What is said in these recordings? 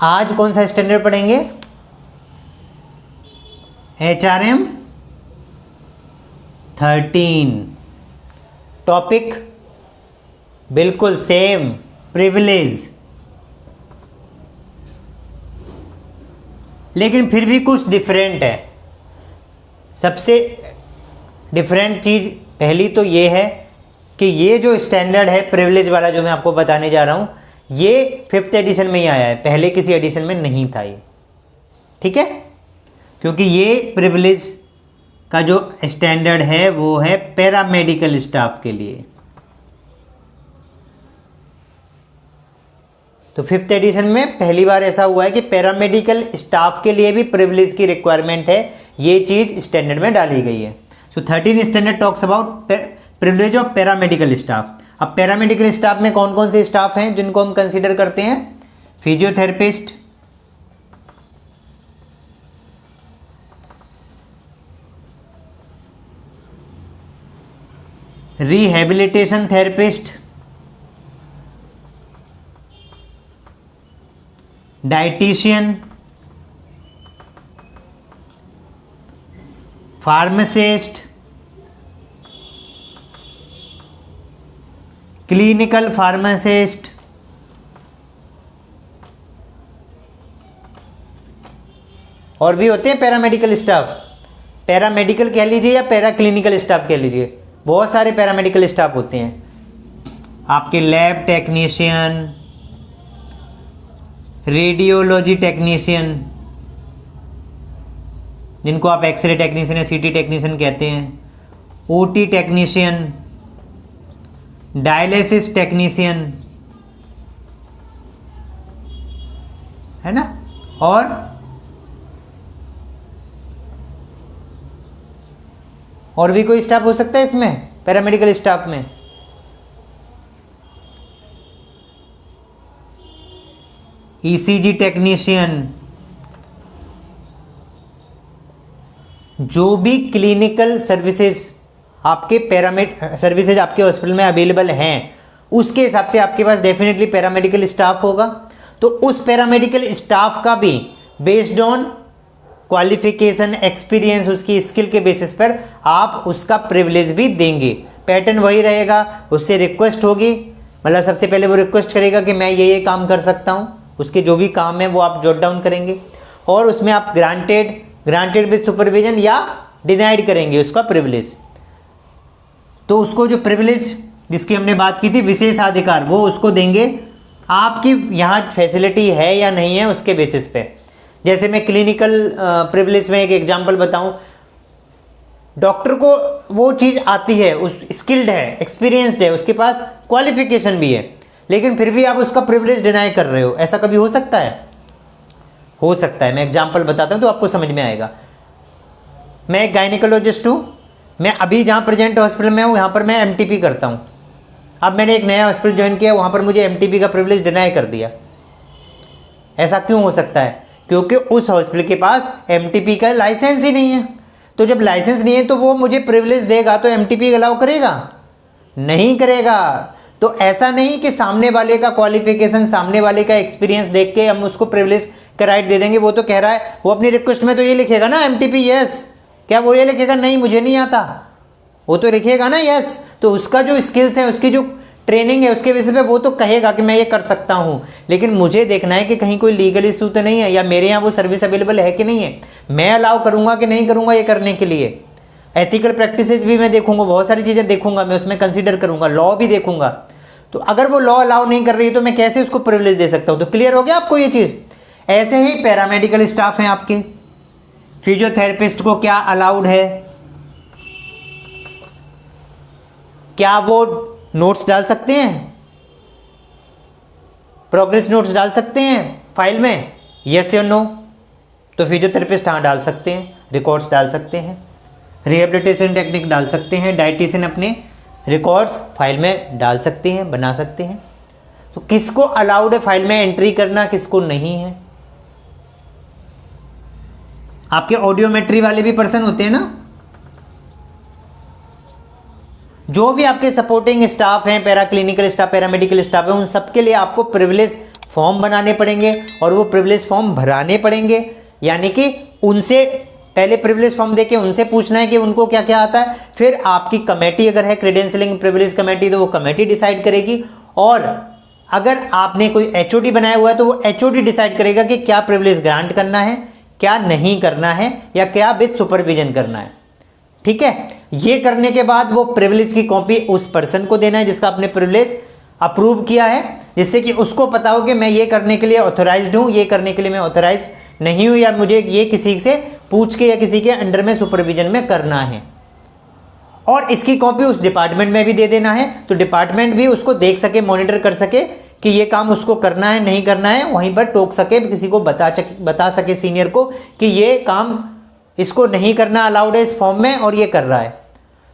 आज कौन सा स्टैंडर्ड पढ़ेंगे? HRM 13। टॉपिक बिल्कुल सेम, प्रिविलेज, लेकिन फिर भी कुछ डिफरेंट है। सबसे डिफरेंट चीज़ पहली तो ये है कि ये जो स्टैंडर्ड है प्रिविलेज वाला जो मैं आपको बताने जा रहा हूँ, ये 5th एडिशन में ही आया है, पहले किसी एडिशन में नहीं था ये। ठीक है, क्योंकि ये प्रिविलेज का जो स्टैंडर्ड है वो है पैरामेडिकल स्टाफ के लिए। तो 5th एडिशन में पहली बार ऐसा हुआ है कि पैरामेडिकल स्टाफ के लिए भी प्रिविलेज की रिक्वायरमेंट है, ये चीज़ स्टैंडर्ड में डाली गई है। सो 13 standard talks about privilege of paramedical staff. अब पैरामेडिकल स्टाफ में कौन कौन से स्टाफ हैं जिनको हम कंसीडर करते हैं? Physiotherapist, rehabilitation therapist, dietitian, pharmacist, clinical pharmacist, और भी होते हैं पैरामेडिकल स्टाफ। पैरामेडिकल कह लीजिए या पैरा क्लिनिकल स्टाफ कह लीजिए, बहुत सारे पैरामेडिकल स्टाफ होते हैं। आपके लैब टेक्नीशियन, रेडियोलॉजी टेक्नीशियन, जिनको आप एक्सरे टेक्नीशियन या सीटी टेक्नीशियन कहते हैं, ओटी टेक्नीशियन, डायलिसिस टेक्नीशियन, है ना। और भी कोई स्टाफ हो सकता है इसमें पैरामेडिकल स्टाफ में? ईसीजी टेक्नीशियन, जो भी क्लिनिकल सर्विसेज आपके सर्विसेज आपके हॉस्पिटल में अवेलेबल हैं, उसके हिसाब से आपके पास डेफिनेटली पैरामेडिकल स्टाफ होगा। तो उस पैरामेडिकल स्टाफ का भी बेस्ड ऑन क्वालिफिकेशन, एक्सपीरियंस, उसकी स्किल के बेसिस पर आप उसका प्रिविलेज भी देंगे। पैटर्न वही रहेगा, उससे रिक्वेस्ट होगी, मतलब सबसे पहले वो रिक्वेस्ट करेगा कि मैं ये काम कर सकता हूँ, उसके जो भी काम है वो आप जॉट डाउन करेंगे और उसमें आप ग्रांटेड विद सुपरविजन या डिनाइड करेंगे उसका प्रिविलेज। तो उसको जो प्रिविलेज जिसकी हमने बात की थी, विशेषाधिकार, वो उसको देंगे आपकी यहाँ फैसिलिटी है या नहीं है उसके बेसिस पे। जैसे मैं क्लिनिकल प्रिविलेज में एक एग्जांपल बताऊं, डॉक्टर को वो चीज़ आती है, उस स्किल्ड है, एक्सपीरियंसड है, उसके पास क्वालिफिकेशन भी है, लेकिन फिर भी आप उसका प्रिविलेज डिनाई कर रहे हो, ऐसा कभी हो सकता है? हो सकता है। मैं एग्जांपल बताता हूं तो आपको समझ में आएगा। मैं एक गायनिकोलॉजिस्ट हूँ, मैं अभी जहाँ प्रेजेंट हॉस्पिटल में हूँ यहाँ पर मैं MTP करता हूँ। अब मैंने एक नया हॉस्पिटल ज्वाइन किया, वहाँ पर मुझे MTP का प्रिविलेज डिनाई कर दिया। ऐसा क्यों हो सकता है? क्योंकि उस हॉस्पिटल के पास MTP का लाइसेंस ही नहीं है। तो जब लाइसेंस नहीं है तो वो मुझे प्रिविलेज देगा तो MTP अलाउ करेगा? नहीं करेगा। तो ऐसा नहीं कि सामने वाले का क्वालिफिकेशन, सामने वाले का एक्सपीरियंस देख के हम उसको प्रिविलेज का राइट दे देंगे। वो तो कह रहा है, वो अपनी रिक्वेस्ट में तो ये लिखेगा ना MTP यस, क्या वो ये लिखेगा नहीं मुझे नहीं आता? वो तो लिखेगा ना यस। तो उसका जो स्किल्स है, उसकी जो ट्रेनिंग है, उसके बेसिस पे वो तो कहेगा कि मैं ये कर सकता हूँ। लेकिन मुझे देखना है कि कहीं कोई लीगल इशू तो नहीं है, या मेरे यहाँ वो सर्विस अवेलेबल है कि नहीं है, मैं अलाउ करूँगा कि नहीं करूँगा ये करने के लिए। एथिकल प्रैक्टिसेस भी मैं देखूँगा, बहुत सारी चीज़ें देखूँगा, मैं उसमें कंसिडर करूँगा, लॉ भी देखूँगा। तो अगर वो लॉ अलाउ नहीं कर रही है तो मैं कैसे उसको प्रिविलेज दे सकता हूँ? तो क्लियर हो गया आपको ये चीज़? ऐसे ही पैरामेडिकल स्टाफ हैं आपके। फिजियोथेरेपिस्ट को क्या अलाउड है? क्या वो नोट्स डाल सकते हैं, प्रोग्रेस नोट्स डाल सकते हैं फाइल में? यस या नो? तो फिजियोथेरेपिस्ट हाँ डाल सकते हैं, रिकॉर्ड्स डाल सकते हैं, रिहेबिलिटेशन टेक्निक डाल सकते हैं, डाइटिशियन अपने रिकॉर्ड्स फाइल में डाल सकते हैं, बना सकते हैं। तो किसको अलाउड है फाइल में एंट्री करना, किसको नहीं है? आपके ऑडियोमेट्री वाले भी पर्सन होते हैं ना, जो भी आपके सपोर्टिंग स्टाफ हैं, para clinical staff, paramedical staff है, उन सबके लिए आपको प्रिविलेज फॉर्म बनाने पड़ेंगे और वो प्रिविलेज फॉर्म भराने पड़ेंगे, यानी कि उनसे पहले प्रिविलेज फॉर्म देके उनसे पूछना है कि उनको क्या क्या आता है। फिर आपकी कमेटी अगर है क्रेडेंशियलिंग प्रिविलेज कमेटी, तो वो कमेटी डिसाइड करेगी। और अगर आपने कोई एचओडी बनाया हुआ है तो वो एचओडी डिसाइड करेगा कि क्या प्रिविलेज ग्रांट करना है, क्या नहीं करना है, या क्या विद सुपरविजन करना है। ठीक है, ये करने के बाद वो प्रिविलेज की कॉपी उस पर्सन को देना है जिसका आपने प्रिविलेज अप्रूव किया है, जिससे कि उसको पता हो कि मैं ये करने के लिए ऑथोराइज्ड हूँ, ये करने के लिए मैं ऑथोराइज्ड नहीं हूँ, या मुझे ये किसी से पूछ के या किसी के अंडर में सुपरविजन में करना है। और इसकी कॉपी उस डिपार्टमेंट में भी दे देना है, तो डिपार्टमेंट भी उसको देख सके, मॉनिटर कर सके कि ये काम उसको करना है नहीं करना है, वहीं पर टोक सके, किसी को बता सके सीनियर को कि ये काम इसको नहीं करना अलाउड है इस फॉर्म में और ये कर रहा है।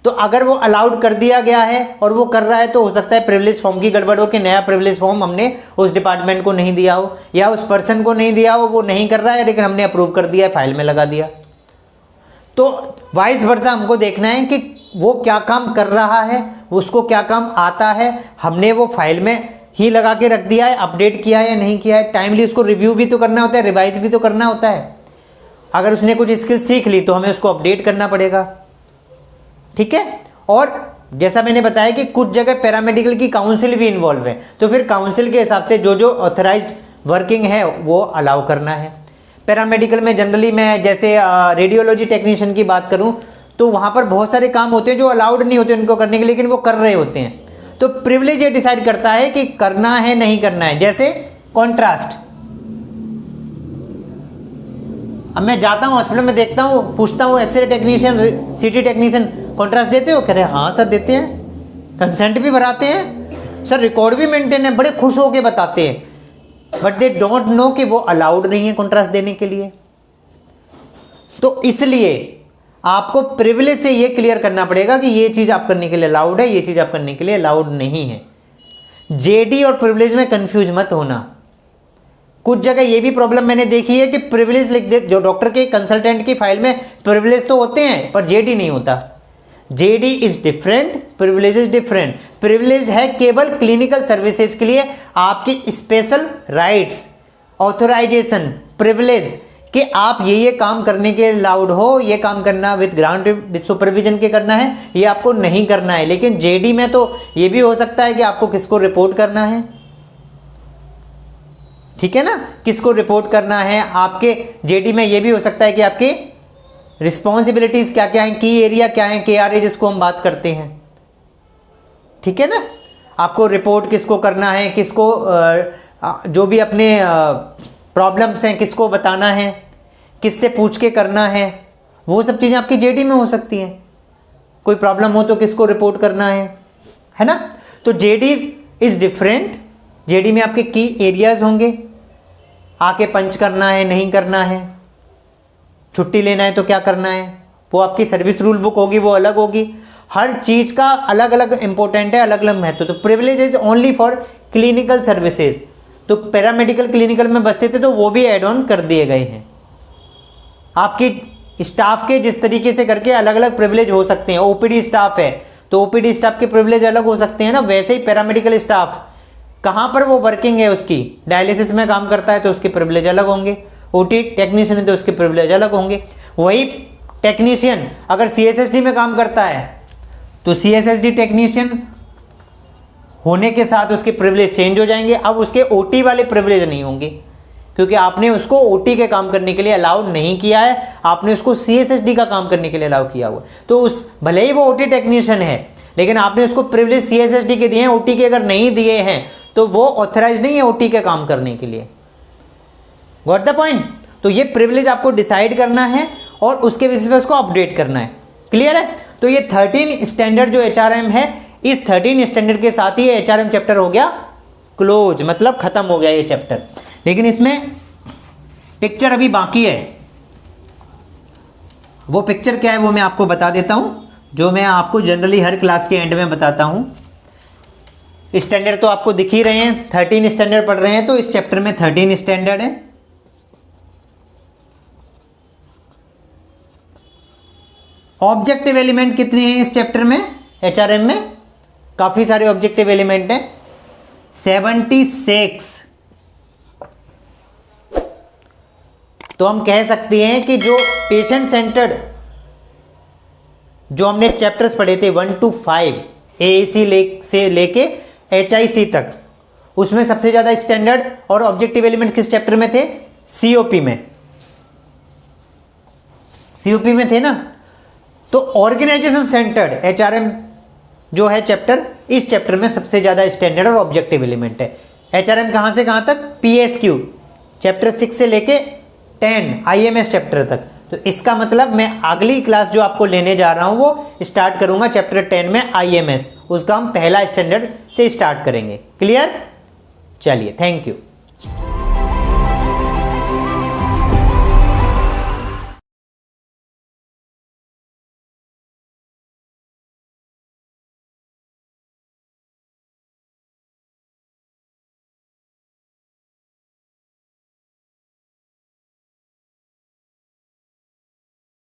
तो अगर वो अलाउड कर दिया गया है और वो कर रहा है तो हो सकता है प्रिविलेज फॉर्म की गड़बड़ हो कि नया प्रिविलेज फॉर्म हमने उस डिपार्टमेंट को नहीं दिया हो या उस पर्सन को नहीं दिया हो, वो नहीं कर रहा है लेकिन हमने अप्रूव कर दिया है, फाइल में लगा दिया। तो वाइस वर्सा हमको देखना है कि वो क्या काम कर रहा है, उसको क्या काम आता है, हमने वो फाइल में ही लगा के रख दिया है, अपडेट किया है या नहीं किया है। टाइमली उसको रिव्यू भी तो करना होता है, रिवाइज भी तो करना होता है। अगर उसने कुछ स्किल सीख ली तो हमें उसको अपडेट करना पड़ेगा। ठीक है, और जैसा मैंने बताया कि कुछ जगह पैरामेडिकल की काउंसिल भी इन्वॉल्व है, तो फिर काउंसिल के हिसाब से जो जो ऑथराइज्ड वर्किंग है वो अलाउ करना है। पैरामेडिकल में जनरली मैं जैसे रेडियोलॉजी टेक्नीशियन की बात करूं तो वहाँ पर बहुत सारे काम होते हैं जो अलाउड नहीं होते उनको करने के, लेकिन वो कर रहे होते हैं। तो प्रिविलेज ये डिसाइड करता है कि करना है नहीं करना है। जैसे कॉन्ट्रास्ट, अब मैं जाता हूँ हॉस्पिटल में, देखता हूँ, पूछता हूँ एक्सरे टेक्नीशियन, सीटी टेक्नीशियन, कॉन्ट्रास्ट देते हो? कह रहे हाँ सर देते हैं, कंसेंट भी भराते हैं सर, रिकॉर्ड भी मेंटेन है, बड़े खुश होके बताते हैं, बट दे डोंट नो कि वो अलाउड नहीं है कॉन्ट्रास्ट देने के लिए। तो इसलिए आपको प्रिविलेज से ये क्लियर करना पड़ेगा कि ये चीज़ आप करने के लिए अलाउड है, ये चीज़ आप करने के लिए अलाउड नहीं है। जेडी और प्रिविलेज में कंफ्यूज मत होना। कुछ जगह ये भी प्रॉब्लम मैंने देखी है कि प्रिविलेज लिख दे, जो डॉक्टर के कंसल्टेंट की फाइल में प्रिविलेज तो होते हैं पर जेडी नहीं होता। JD is different, privilege is different. Privilege है केवल क्लिनिकल सर्विसेज के लिए, आपकी स्पेशल राइट्स, ऑथराइजेशन, प्रिविलेज कि आप ये काम करने के अलाउड हो, ये काम करना विद ग्रांट सुपरविजन के करना है, ये आपको नहीं करना है। लेकिन जेडी में तो ये भी हो सकता है कि आपको किसको रिपोर्ट करना है, ठीक है ना, किसको रिपोर्ट करना है। आपके जेडी में ये भी हो सकता है कि आपके रिस्पॉन्सिबिलिटीज क्या क्या हैं, की एरिया क्या है, KRA जिसको हम बात करते हैं, ठीक है ना। आपको रिपोर्ट किसको करना है, किसको जो भी अपने प्रॉब्लम्स हैं किसको बताना है, किससे पूछ के करना है, वो सब चीज़ें आपकी जेडी में हो सकती हैं। कोई प्रॉब्लम हो तो किसको रिपोर्ट करना है ना। तो जेडी इज डिफरेंट। जेडी में आपके की एरियाज होंगे, आके पंच करना है नहीं करना है, छुट्टी लेना है तो क्या करना है, वो आपकी सर्विस रूल बुक होगी, वो अलग होगी। हर चीज़ का अलग अलग इंपॉर्टेंट है, अलग अलग महत्व। तो privilege is only for clinical services. तो पैरामेडिकल क्लिनिकल में बसते थे तो वो भी एड ऑन कर दिए गए हैं। आपके स्टाफ के जिस तरीके से करके अलग अलग प्रिविलेज हो सकते हैं। ओपीडी स्टाफ है तो ओपीडी स्टाफ के प्रिविलेज अलग हो सकते हैं ना, वैसे ही पैरामेडिकल स्टाफ कहाँ पर वो वर्किंग है, उसकी डायलिसिस में काम करता है तो उसके प्रिविलेज अलग होंगे। ओटी टेक्नीशियन है तो उसके प्रिविलेज अलग होंगे। वही टेक्नीशियन अगर CSSD में काम करता है तो CSSD टेक्नीशियन होने के साथ उसके प्रिविलेज चेंज हो जाएंगे। अब उसके OT वाले प्रिविलेज नहीं होंगे क्योंकि आपने उसको OT के काम करने के लिए अलाउड नहीं किया है, आपने उसको CSSD का काम करने के लिए अलाउ किया हुआ। तो उस भले ही वो OT टेक्नीशियन है लेकिन आपने उसको प्रिविलेज CSSD के दिए हैं, OT के अगर नहीं दिए हैं तो वो ऑथराइज नहीं है OT के काम करने के लिए। Got the point. तो ये प्रिविलेज आपको डिसाइड करना है और उसके बेसिस पे उसको अपडेट करना है। क्लियर है। तो ये 13 स्टैंडर्ड जो HRM है, इस 13 स्टैंडर्ड के साथ ही HRM चैप्टर हो गया क्लोज, मतलब खत्म हो गया ये चैप्टर। लेकिन इसमें पिक्चर अभी बाकी है। वो पिक्चर क्या है वो मैं आपको बता देता हूं, जो मैं आपको जनरली हर क्लास के एंड में बताता हूं। स्टैंडर्ड तो आपको दिख ही रहे हैं, 13 स्टैंडर्ड पढ़ रहे हैं तो इस चैप्टर में 13 स्टैंडर्ड है। ऑब्जेक्टिव एलिमेंट कितने हैं इस चैप्टर में, HRM में काफ़ी सारे ऑब्जेक्टिव एलिमेंट हैं, 76। तो हम कह सकते हैं कि जो पेशेंट सेंटर्ड जो हमने चैप्टर्स पढ़े थे 1 to 5 AAC से लेके HIC तक, उसमें सबसे ज़्यादा स्टैंडर्ड और ऑब्जेक्टिव एलिमेंट किस चैप्टर में थे? COP में, COP में थे ना। तो ऑर्गेनाइजेशन सेंटर्ड HRM जो है चैप्टर, इस चैप्टर में सबसे ज़्यादा स्टैंडर्ड और ऑब्जेक्टिव एलिमेंट है। HRM कहाँ से कहाँ तक? PSQ चैप्टर 6 से लेके 10 IMS चैप्टर तक। तो इसका मतलब मैं अगली क्लास जो आपको लेने जा रहा हूँ वो स्टार्ट करूँगा चैप्टर 10 में IMS, उसका हम पहला स्टैंडर्ड से स्टार्ट करेंगे। क्लियर? चलिए, थैंक यू।